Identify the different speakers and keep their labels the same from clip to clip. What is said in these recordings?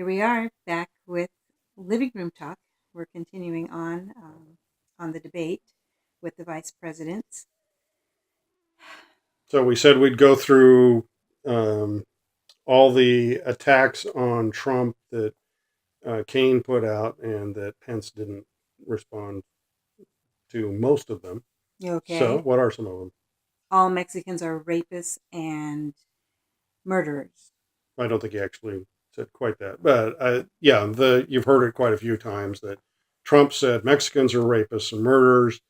Speaker 1: Here we are back with Living Room Talk. We're continuing on the debate with the vice presidents.
Speaker 2: So we said we'd go through um, all the attacks on Trump that Kaine put out and that Pence didn't respond to most of them.
Speaker 1: You
Speaker 2: So,
Speaker 1: okay?
Speaker 2: what are some of them?
Speaker 1: All Mexicans are rapists and murderers.
Speaker 2: I don't think he actually said quite that, but yeah, you've heard it quite a few times that Trump said Mexicans are rapists and murderers.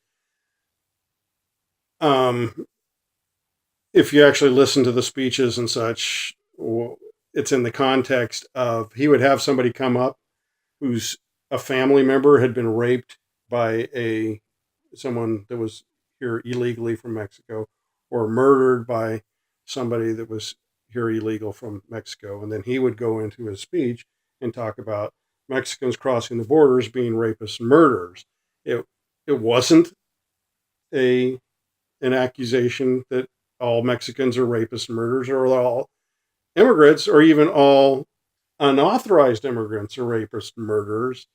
Speaker 2: Um, if you actually listen to the speeches and such, it's in the context of he would have somebody come up whose a family member had been raped by a someone that was here illegally from Mexico, or murdered by somebody that was here illegal from Mexico, and then he would go into his speech and talk about Mexicans crossing the borders being rapists and murderers. It wasn't a an accusation that all Mexicans are rapists and murderers, or all immigrants, or even all unauthorized immigrants are rapists and murderers.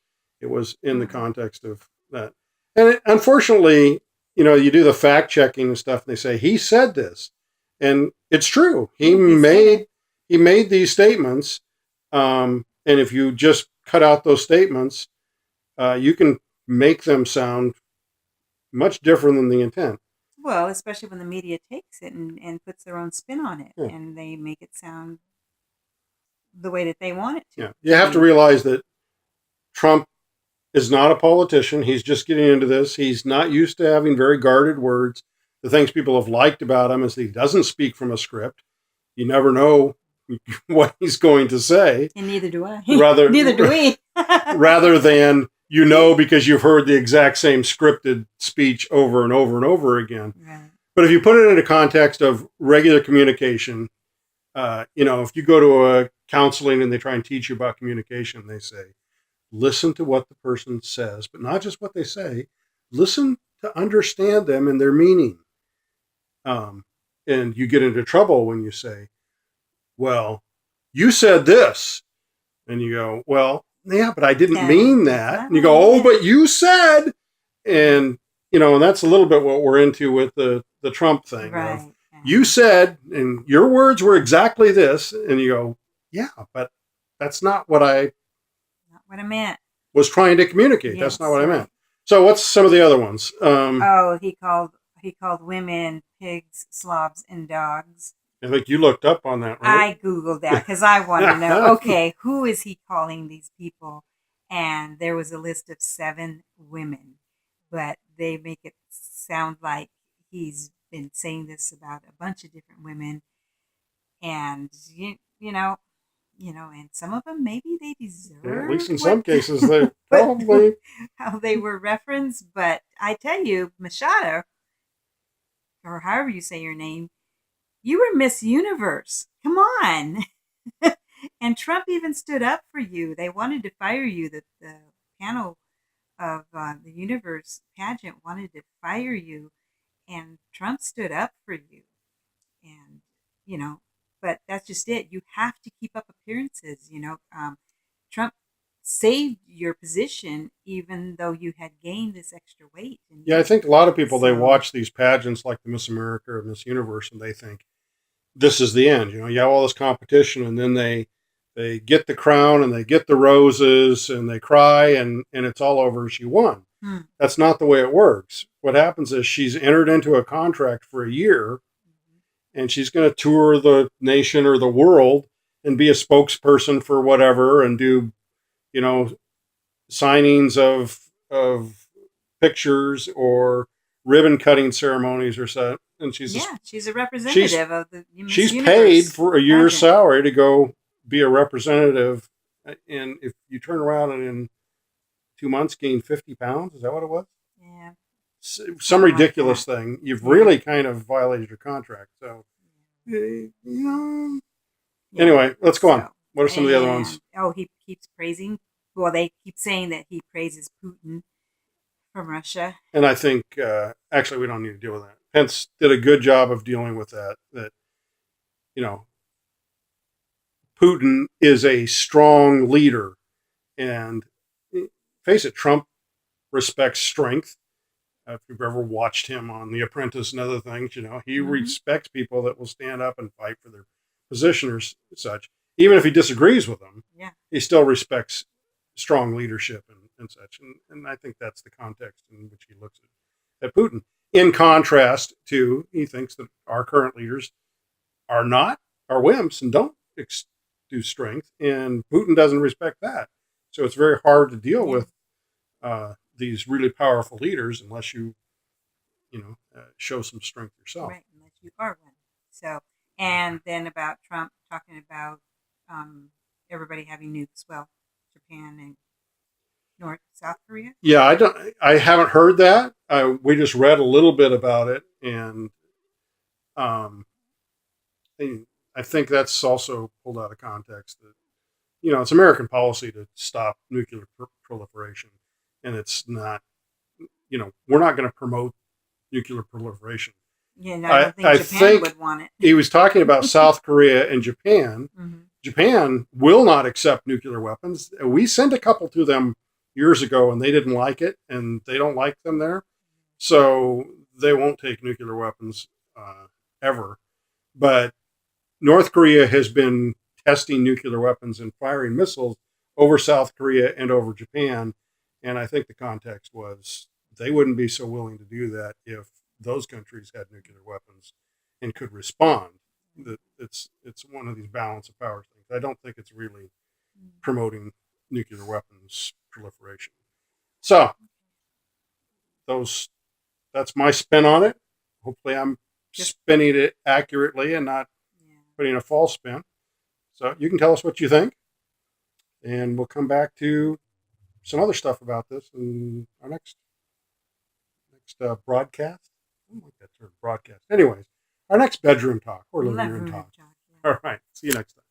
Speaker 2: It was in the
Speaker 1: Hmm.
Speaker 2: context of that. And unfortunately, you do the fact checking and stuff, and they say he said this, and it's true. He
Speaker 1: Yeah, he said it.
Speaker 2: made these statements, and if you just cut out those statements, you can make them sound much different than the intent.
Speaker 1: Well, especially when the media takes it and puts their own spin on it
Speaker 2: Yeah,
Speaker 1: and they make it sound the way that they want it
Speaker 2: yeah. You
Speaker 1: to
Speaker 2: have to
Speaker 1: be.
Speaker 2: realize that Trump is not a politician. He's just getting into this. He's not used to having very guarded words. The things people have liked about him is that he doesn't speak from a script. You never know what he's going to say.
Speaker 1: And neither do I. Neither do
Speaker 2: Rather,
Speaker 1: we.
Speaker 2: rather than because you've heard the exact same scripted speech over and over and over again.
Speaker 1: Right.
Speaker 2: But if you put it into context of regular communication, if you go to a counseling and they try and teach you about communication, they say, listen to what the person says, but not just what they say. Listen to understand them and their meaning. Um, and you get into trouble when you say, well, you said this. And you go, well, yeah, but I didn't mean
Speaker 1: That's
Speaker 2: that.
Speaker 1: not
Speaker 2: And you
Speaker 1: what I
Speaker 2: go, oh,
Speaker 1: meant.
Speaker 2: but you said. And, and that's a little bit what we're into with the Trump thing of
Speaker 1: Right.
Speaker 2: you said, and your words were exactly this. And you go, yeah, but that's not what I
Speaker 1: Not what I meant.
Speaker 2: was trying to communicate. That's not
Speaker 1: Yes,
Speaker 2: what I
Speaker 1: right.
Speaker 2: meant. So what's some of the other ones?
Speaker 1: Oh, he called women pigs, slobs, and dogs.
Speaker 2: I think you looked up on that, right?
Speaker 1: I googled that because I wanted to know. Okay, who is he calling these people? And there was a list of 7 women, but they make it sound like he's been saying this about a bunch of different women, and and some of them maybe they
Speaker 2: Yeah, at least
Speaker 1: deserved
Speaker 2: in
Speaker 1: what
Speaker 2: some cases, they
Speaker 1: what
Speaker 2: probably.
Speaker 1: how they were referenced. But I tell you, Machado, or however you say your name, you were Miss Universe. Come on. And Trump even stood up for you. They wanted to fire you. The panel of the Universe pageant wanted to fire you, and Trump stood up for you. And, you know, but that's just it. You have to keep up appearances. Trump saved your position even though you had gained this extra weight.
Speaker 2: Yeah, I
Speaker 1: And
Speaker 2: think a lot of people, they
Speaker 1: so,
Speaker 2: watch these pageants like the Miss America or Miss Universe, and they think this is the end. You have all this competition, and then they get the crown and they get the roses and they cry and it's all over and she won.
Speaker 1: hmm.
Speaker 2: That's not the way it works. What happens is she's entered into a contract for a year, and she's going to tour the nation or the world and be a spokesperson for whatever, and do you know signings of pictures or ribbon cutting ceremonies or so. And
Speaker 1: Yeah, she's a
Speaker 2: she's
Speaker 1: representative of the Miss
Speaker 2: she's paid
Speaker 1: Universe
Speaker 2: for a year's
Speaker 1: pageant.
Speaker 2: salary to go be a representative. And if you turn around and in 2 months gain 50 pounds, is that what it was?
Speaker 1: Yeah,
Speaker 2: Some
Speaker 1: something like
Speaker 2: ridiculous
Speaker 1: that.
Speaker 2: thing. You've
Speaker 1: Yeah.
Speaker 2: really kind of violated your contract. So, you know,
Speaker 1: Yeah.
Speaker 2: anyway, let's go on.
Speaker 1: So,
Speaker 2: What are some of the other ones?
Speaker 1: and he keeps praising. Well, they keep saying that he praises Putin from Russia.
Speaker 2: And I think actually we don't need to deal with that. Pence did a good job of dealing with that. That you know Putin is a strong leader. And face it, Trump respects strength. If you've ever watched him on The Apprentice and other things, he respects people that will stand up and fight for their position or such. Even if he disagrees with them, he still respects strong leadership and such. And I think that's the context in which he looks at Putin. In contrast to, he thinks that our current leaders are wimps and don't do strength, and Putin doesn't respect that. So it's very hard to deal with these really powerful leaders unless you show some strength yourself.
Speaker 1: Right, unless you are one. So, and then about Trump talking about everybody having nukes. Well, Japan and South Korea.
Speaker 2: Yeah, I haven't heard that. We just read a little bit about it, and I think that's also pulled out of context. That it's American policy to stop nuclear proliferation, and it's not. We're not going to promote nuclear proliferation.
Speaker 1: Yeah, no, I don't think Japan would want it.
Speaker 2: He was talking about South Korea and Japan.
Speaker 1: Mm-hmm.
Speaker 2: Japan will not accept nuclear weapons. We sent a couple to them years ago, and they didn't like it, and they don't like them there. So they won't take nuclear weapons ever. But North Korea has been testing nuclear weapons and firing missiles over South Korea and over Japan. And I think the context was they wouldn't be so willing to do that if those countries had nuclear weapons and could respond. That it's one of these balance of power things. I don't think it's really promoting nuclear weapons proliferation. So that's my spin on it. Hopefully I'm spinning it accurately and not putting a false spin. So you can tell us what you think, and we'll come back to some other stuff about this in our next broadcast. I don't like that term, broadcast. Anyways, our next bedroom talk or living room talk. All right. See you next time.